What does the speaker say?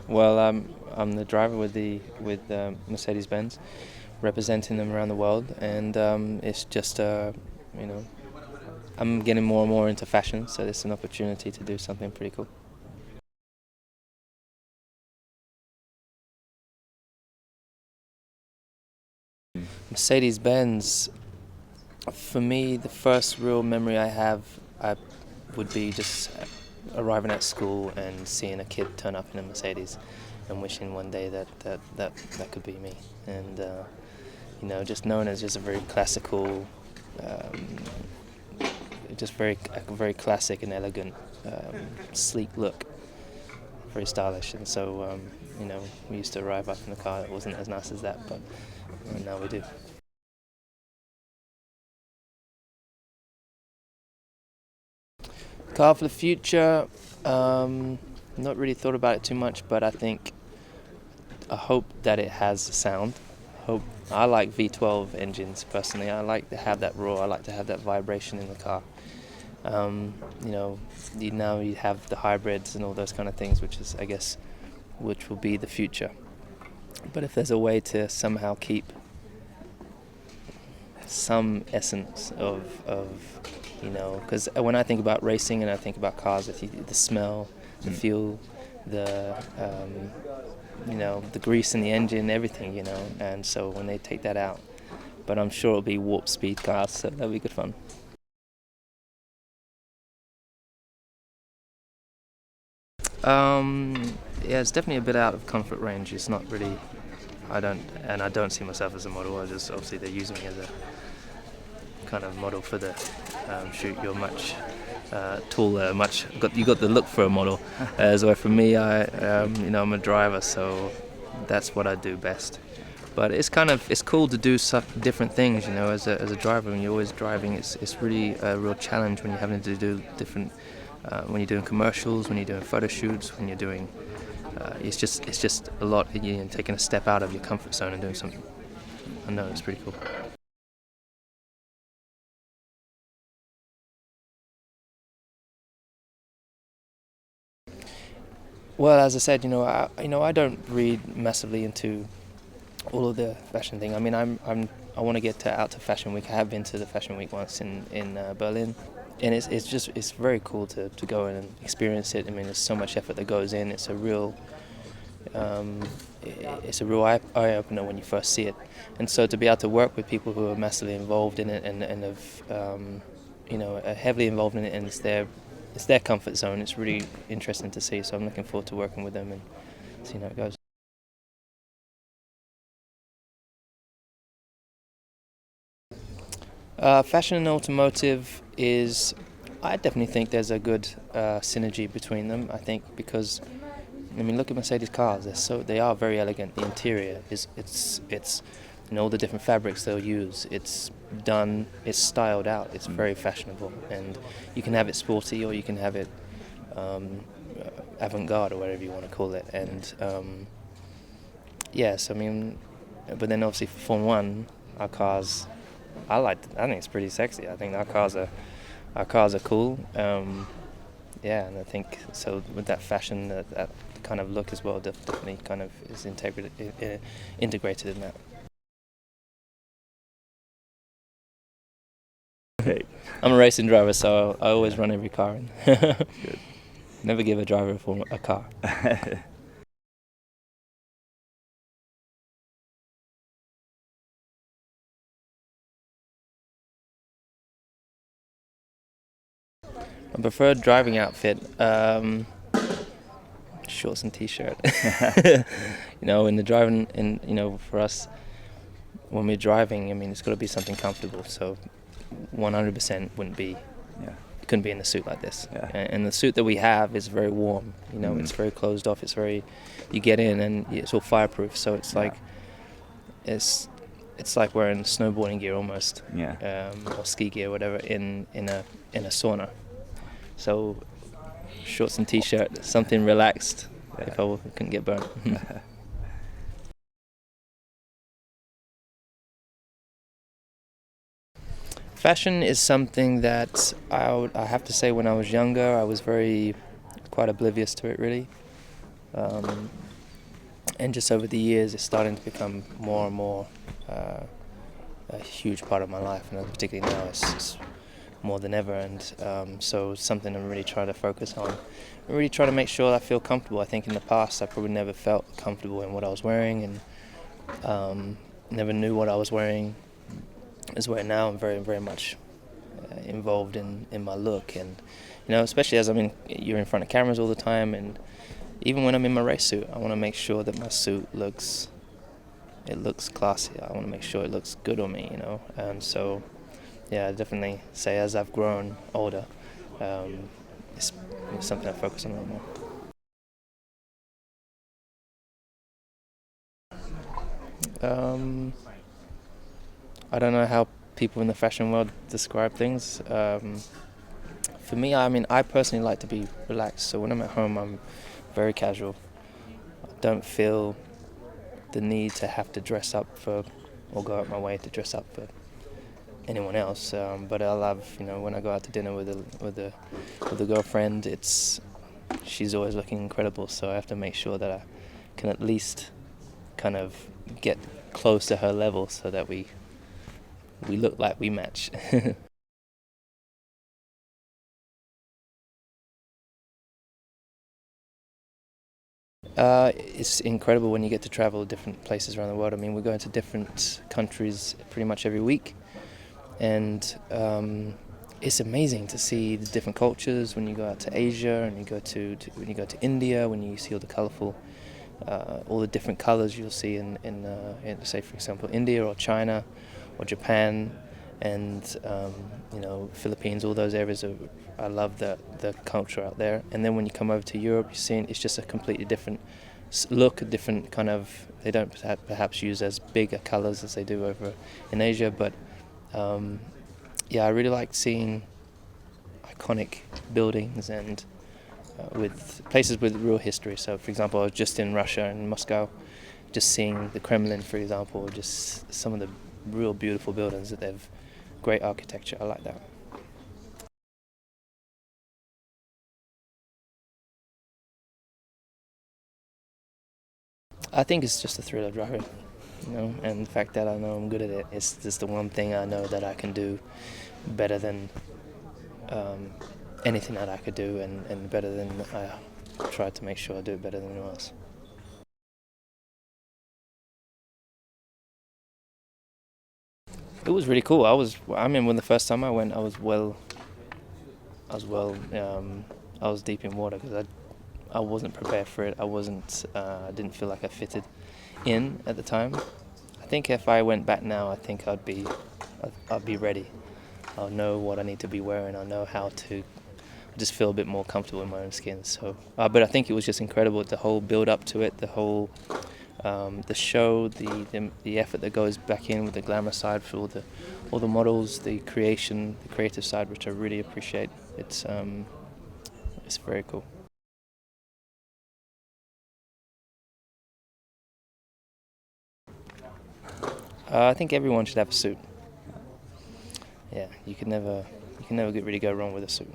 Well, I'm the driver with Mercedes-Benz, representing them around the world, and it's just you know I'm getting more and more into fashion, so it's an opportunity to do something pretty cool. Mercedes-Benz, for me, the first real memory I would be just arriving at school and seeing a kid turn up in a Mercedes, and wishing one day that could be me. And just known as just a very classical, um, just very classic and elegant, sleek look, very stylish. And so we used to arrive up in the car. It wasn't as nice as that, but now we do. Car for the future, not really thought about it too much, but I hope that it has sound. Hope I like V12 engines personally. I like to have that roar. I like to have that vibration in the car. Um, now you have the hybrids and all those kind of things, which will be the future. But if there's a way to somehow keep some essence of because when I think about racing and I think about cars, the smell, the fuel, the grease in the engine, everything, and so when they take that out, but I'm sure it'll be warp speed cars, so that'll be good fun. Yeah, it's definitely a bit out of comfort range. It's not really. I don't see myself as a model. I just obviously they're using me as a kind of model for the shoot. You're much taller, you got the look for a model. As well for me, I'm a driver, so that's what I do best. But it's cool to do different things, as a driver. When you're always driving, it's really a real challenge when you're having to do different. When you're doing commercials, when you're doing photo shoots, when you're doing, it's just a lot. You're taking a step out of your comfort zone and doing something. I know it's pretty cool. Well, as I said, I don't read massively into all of the fashion thing. I mean, I want to get out to Fashion Week. I have been to the Fashion Week once in Berlin, and it's very cool to go in and experience it. I mean, there's so much effort that goes in. Um, it's a real eye opener when you first see it, and so to be able to work with people who are massively involved in it and have are heavily involved in it, and it's their comfort zone. It's really interesting to see. So I'm looking forward to working with them and seeing how it goes. Fashion and automotive I definitely think there's a good synergy between them. I think because, I mean, look at Mercedes cars. They are very elegant. The interior it's all the different fabrics they'll use. It's styled out. It's very fashionable, and you can have it sporty or you can have it um, avant-garde or whatever you want to call it. And yes, I mean, but then obviously for Formula One, our cars. I think it's pretty sexy. I think our cars are cool. Yeah, and I think so with that fashion, that kind of look as well, definitely kind of is integrated in that. Hey, I'm a racing driver, so I always run every car in. good. Never give a driver a car. My preferred driving outfit, shorts and t-shirt. In the driving, for us, when we're driving, I mean, it's got to be something comfortable. So 100% wouldn't be, Yeah, you couldn't be in a suit like this. yeah. And the suit that we have is very warm. It's very closed off. You get in and it's all fireproof. So it's it's like wearing snowboarding gear almost, Yeah. or ski gear, whatever, in a sauna. So shorts and t-shirt, something relaxed. Yeah. If couldn't get burnt. Fashion is something that I have to say when I was younger, I was quite oblivious to it really. Um, and just over the years, it's starting to become more and more a huge part of my life, and particularly now it's more than ever. And so something I'm really trying to focus on. I really try to make sure I feel comfortable. I think in the past I probably never felt comfortable in what I was wearing, and never knew what I was wearing. Is where now I'm very, very much involved in my look, and especially as you're in front of cameras all the time, and even when I'm in my race suit, I want to make sure that my suit looks classy. I want to make sure it looks good on me, And so, yeah, I definitely say as I've grown older, it's something I focus on a lot more. I don't know how people in the fashion world describe things. For me, I personally like to be relaxed. So when I'm at home, I'm very casual. I don't feel the need to have to dress up for, or go out my way to dress up for anyone else. But I love, when I go out to dinner with a girlfriend, she's always looking incredible. So I have to make sure that I can at least kind of get close to her level so that we look like we match. It's incredible when you get to travel different places around the world. We go into different countries pretty much every week, and it's amazing to see the different cultures. When you go out to Asia, and you go when you go to India, when you see all the colourful, all the different colours you'll see in say for example India or China or Japan, and Philippines, all those areas. I love the culture out there. And then when you come over to Europe, you're seeing it's just a completely different look, a different kind of. They don't perhaps use as big colours as they do over in Asia, but I really like seeing iconic buildings and with places with real history. So, for example, I was just in Russia, in Moscow, just seeing the Kremlin, for example, just some of the real beautiful buildings that they've great architecture. I like that. I think it's just a thrill of driving, and the fact that I know I'm good at it. It's just the one thing I know that I can do better than anything that I could do, and better than I try to make sure I do it better than anyone else. It was really cool. When the first time I went, I was deep in water because I wasn't prepared for it. I didn't feel like I fitted in at the time. I think if I went back now, I think I'd be ready. I'll know what I need to be wearing. I'll know how to just feel a bit more comfortable in my own skin. So, but I think it was just incredible. The whole build up to it, the whole, the show, the effort that goes back in with the glamour side for all the models, the creative side, which I really appreciate. It's very cool. I think everyone should have a suit. Yeah, you can never really go wrong with a suit.